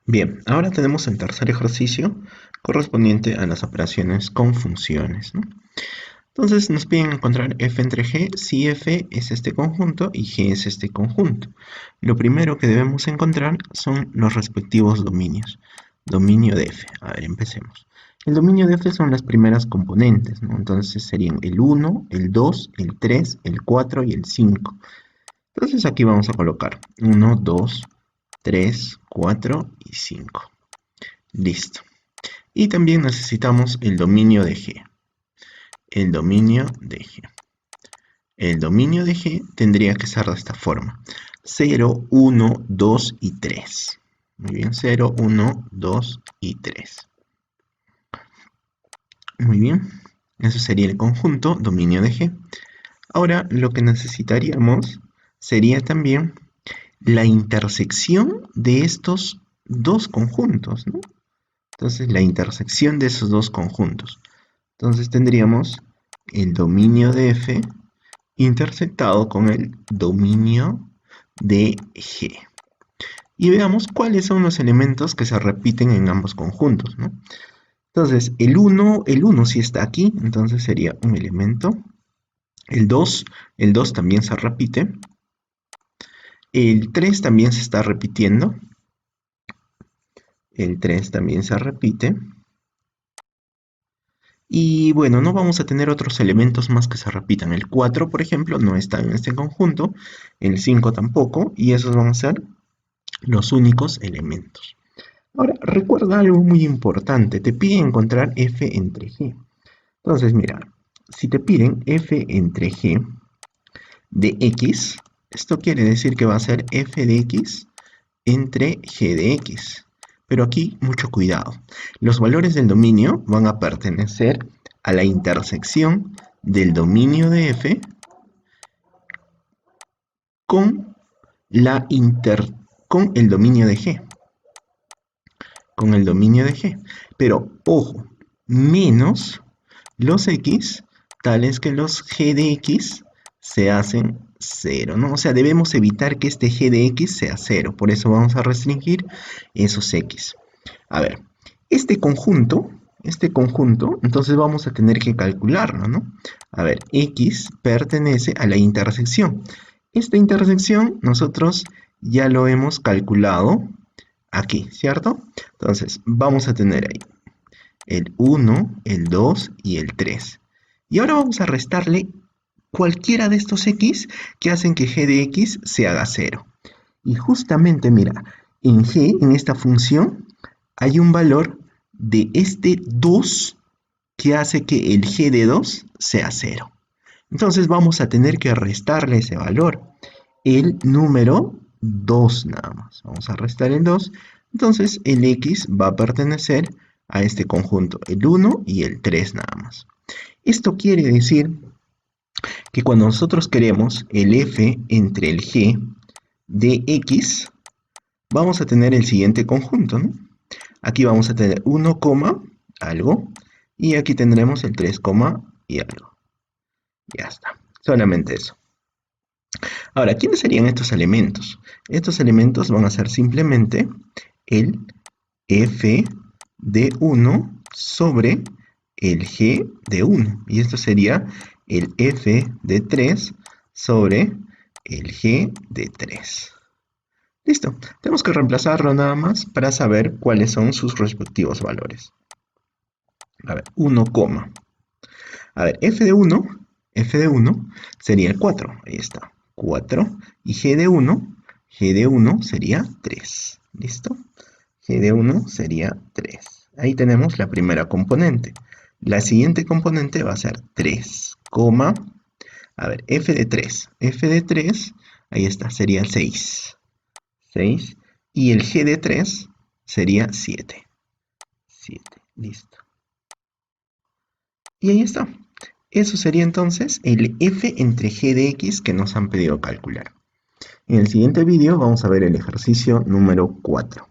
Bien, ahora tenemos el tercer ejercicio correspondiente a las operaciones con funciones, ¿no? Entonces nos piden encontrar f entre g si f es este conjunto y g es este conjunto. Lo primero que debemos encontrar son los respectivos dominios. Dominio de f. A ver, empecemos. El dominio de f son las primeras componentes, ¿no? Entonces serían el 1, el 2, el 3, el 4 y el 5. Entonces aquí vamos a colocar 1, 2, 3, 4 y 5. Listo. Y también necesitamos el dominio de G. El dominio de G. El dominio de G tendría que ser de esta forma. 0, 1, 2 y 3. Muy bien, 0, 1, 2 y 3. Muy bien. Eso sería el conjunto dominio de G. Ahora lo que necesitaríamos sería también la intersección de estos dos conjuntos, ¿no? Entonces, la intersección de esos dos conjuntos. Entonces, tendríamos el dominio de f intersectado con el dominio de g. Y veamos cuáles son los elementos que se repiten en ambos conjuntos, ¿no? Entonces, el 1 sí está aquí, entonces sería un elemento. El 2 también se repite. El 3 también se está repitiendo. El 3 también se repite. Y bueno, no vamos a tener otros elementos más que se repitan. El 4, por ejemplo, no está en este conjunto. El 5 tampoco. Y esos van a ser los únicos elementos. Ahora, recuerda algo muy importante. Te piden encontrar f entre g. Entonces, mira, si te piden f entre g de x, esto quiere decir que va a ser f de x entre g de x. Pero aquí, mucho cuidado. Los valores del dominio van a pertenecer a la intersección del dominio de f con, con el dominio de g. Con el dominio de g. Pero, ojo, menos los x, tales que los g de x se hacen 0, ¿no? O sea, debemos evitar que este g de x sea 0. Por eso vamos a restringir esos x. A ver, este conjunto, entonces vamos a tener que calcularlo, ¿no? A ver, x pertenece a la intersección. Esta intersección nosotros ya lo hemos calculado aquí, ¿cierto? Entonces, vamos a tener ahí el 1, el 2 y el 3. Y ahora vamos a restarle cualquiera de estos x que hacen que g de x se haga 0. Y justamente, mira, en g, en esta función, hay un valor de este 2 que hace que el g de 2 sea 0. Entonces vamos a tener que restarle ese valor, el número 2 nada más. Vamos a restar el 2. Entonces el x va a pertenecer a este conjunto, el 1 y el 3 nada más. Esto quiere decir que cuando nosotros queremos el f entre el g de x, vamos a tener el siguiente conjunto, ¿no? Aquí vamos a tener 1, algo, y aquí tendremos el 3, y algo. Ya está, solamente eso. Ahora, ¿quiénes serían estos elementos? Estos elementos van a ser simplemente el f de 1 sobre el g de 1. Y esto sería el f de 3 sobre el g de 3. Listo, tenemos que reemplazarlo nada más para saber cuáles son sus respectivos valores. A ver, 1, a ver, f de 1 sería el 4, ahí está, 4, y g de 1 sería 3, ¿listo? G de 1 sería 3. Ahí tenemos la primera componente. La siguiente componente va a ser 3, a ver, f de 3, ahí está, sería 6. 6, y el g de 3 sería 7. 7, listo. Y ahí está. Eso sería entonces el f entre g de x que nos han pedido calcular. En el siguiente vídeo vamos a ver el ejercicio número 4.